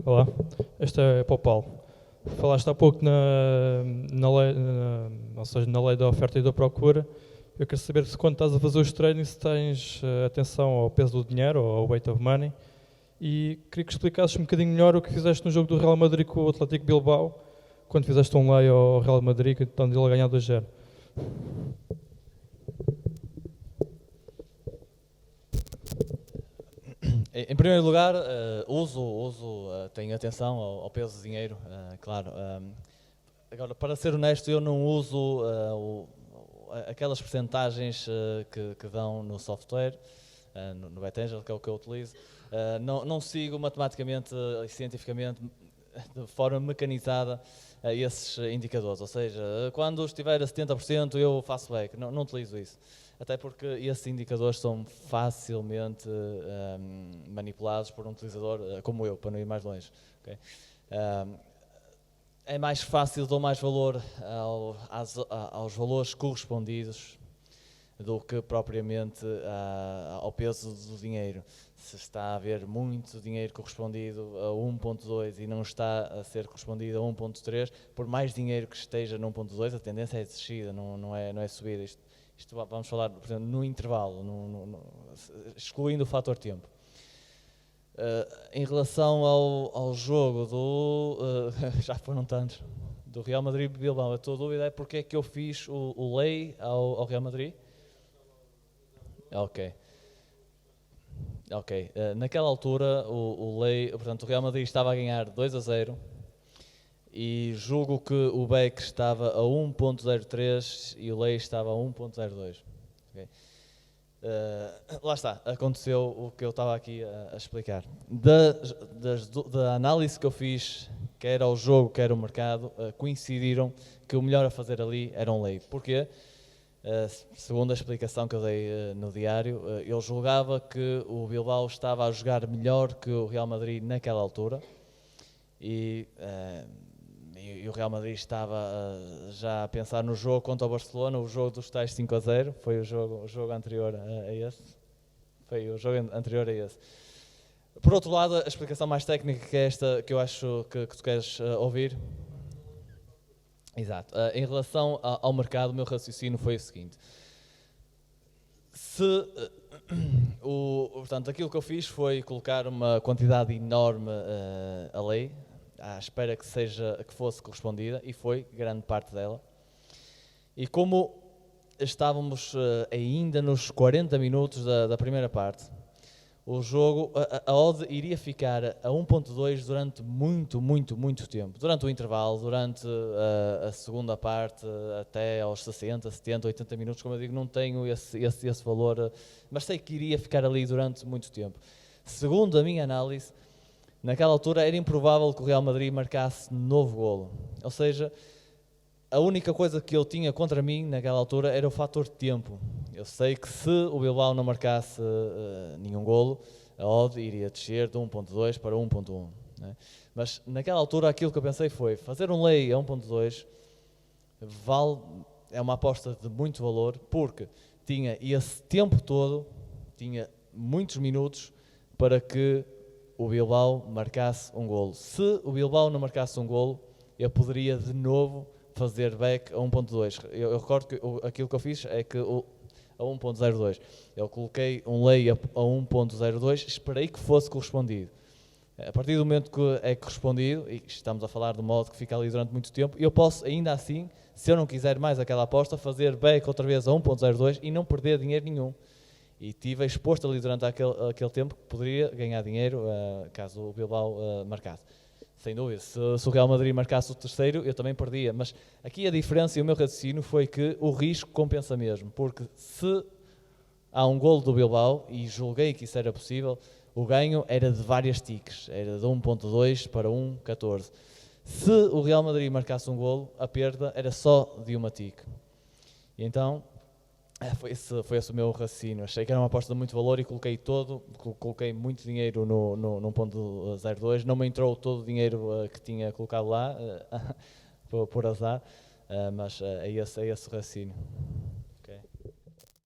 Olá, esta é para o Paulo. Falaste há pouco na lei, ou seja, na lei da oferta e da procura. Eu quero saber se quando estás a fazer os treinos se tens atenção ao peso do dinheiro ou ao weight of money. E queria que explicasses um bocadinho melhor o que fizeste no jogo do Real Madrid com o Atlético Bilbao, quando fizeste um lei ao Real Madrid, então ele a ganhar 2-0. Em primeiro lugar, tenho atenção ao peso de dinheiro, claro. Agora, para ser honesto, eu não uso aquelas percentagens que dão no software, no BetAngel, que é o que eu utilizo. Não sigo matematicamente e cientificamente, de forma mecanizada, esses indicadores. Ou seja, quando estiver a 70% eu faço back. Não utilizo isso. Até porque esses indicadores são facilmente manipulados por um utilizador como eu, para não ir mais longe. Okay? É mais fácil, dou mais valor aos valores correspondidos do que propriamente ao peso do dinheiro. Se está a haver muito dinheiro correspondido a 1.2 e não está a ser correspondido a 1.3, por mais dinheiro que esteja no 1.2, a tendência é descida, não é subida. Isto vamos falar, por exemplo, no intervalo, excluindo o fator tempo. Em relação ao jogo já foram tantos, do Real Madrid-Bilbao, a tua dúvida é porque é que eu fiz o lei ao Real Madrid? Ok. Naquela altura, portanto, o Real Madrid estava a ganhar 2-0 e julgo que o Beck estava a 1.03 e o Lei estava a 1.02. Okay. Lá está, aconteceu o que eu estava aqui a explicar. Da análise que eu fiz, quer ao jogo, quer ao mercado, coincidiram que o melhor a fazer ali era um Lei. Porquê? Segundo a explicação que eu dei no diário, eu julgava que o Bilbao estava a jogar melhor que o Real Madrid naquela altura e o Real Madrid estava já a pensar no jogo contra o Barcelona, o jogo dos tais 5-0, foi o jogo anterior a esse. Foi o jogo anterior a esse. Por outro lado, a explicação mais técnica que é esta, que eu acho que tu queres ouvir. Exato. Em relação ao mercado, o meu raciocínio foi o seguinte. Portanto, aquilo que eu fiz foi colocar uma quantidade enorme a lei, à espera que fosse correspondida, e foi grande parte dela. E como estávamos ainda nos 40 minutos da primeira parte, o jogo, a odd iria ficar a 1.2 durante muito tempo. Durante o intervalo, durante a segunda parte, até aos 60, 70, 80 minutos, como eu digo, não tenho esse valor, mas sei que iria ficar ali durante muito tempo. Segundo a minha análise, naquela altura era improvável que o Real Madrid marcasse novo golo. Ou seja, a única coisa que eu tinha contra mim naquela altura era o fator tempo. Eu sei que se o Bilbao não marcasse nenhum golo, a odd iria descer de 1.2 para 1.1. Né? Mas naquela altura aquilo que eu pensei foi, fazer um lei a 1.2 é uma aposta de muito valor, porque tinha esse tempo todo, tinha muitos minutos para que o Bilbao marcasse um golo. Se o Bilbao não marcasse um golo, eu poderia de novo fazer back a 1.2. Eu recordo que aquilo que eu fiz é que a 1.02. Eu coloquei um lei a 1.02, esperei que fosse correspondido. A partir do momento que é correspondido, e estamos a falar de modo que fica ali durante muito tempo, eu posso ainda assim, se eu não quiser mais aquela aposta, fazer back outra vez a 1.02 e não perder dinheiro nenhum. E tive exposto ali durante aquele tempo que poderia ganhar dinheiro caso o Bilbao marcasse. Sem dúvida, se o Real Madrid marcasse o terceiro, eu também perdia. Mas aqui a diferença e o meu raciocínio foi que o risco compensa mesmo. Porque se há um golo do Bilbao, e julguei que isso era possível, o ganho era de várias tiques. Era de 1.2 para 1.14. Se o Real Madrid marcasse um golo, a perda era só de uma tique. E então, foi esse o meu raciocínio. Achei que era uma aposta de muito valor e coloquei muito dinheiro no 1.02. Não me entrou todo o dinheiro que tinha colocado lá, por azar, mas é esse o raciocínio.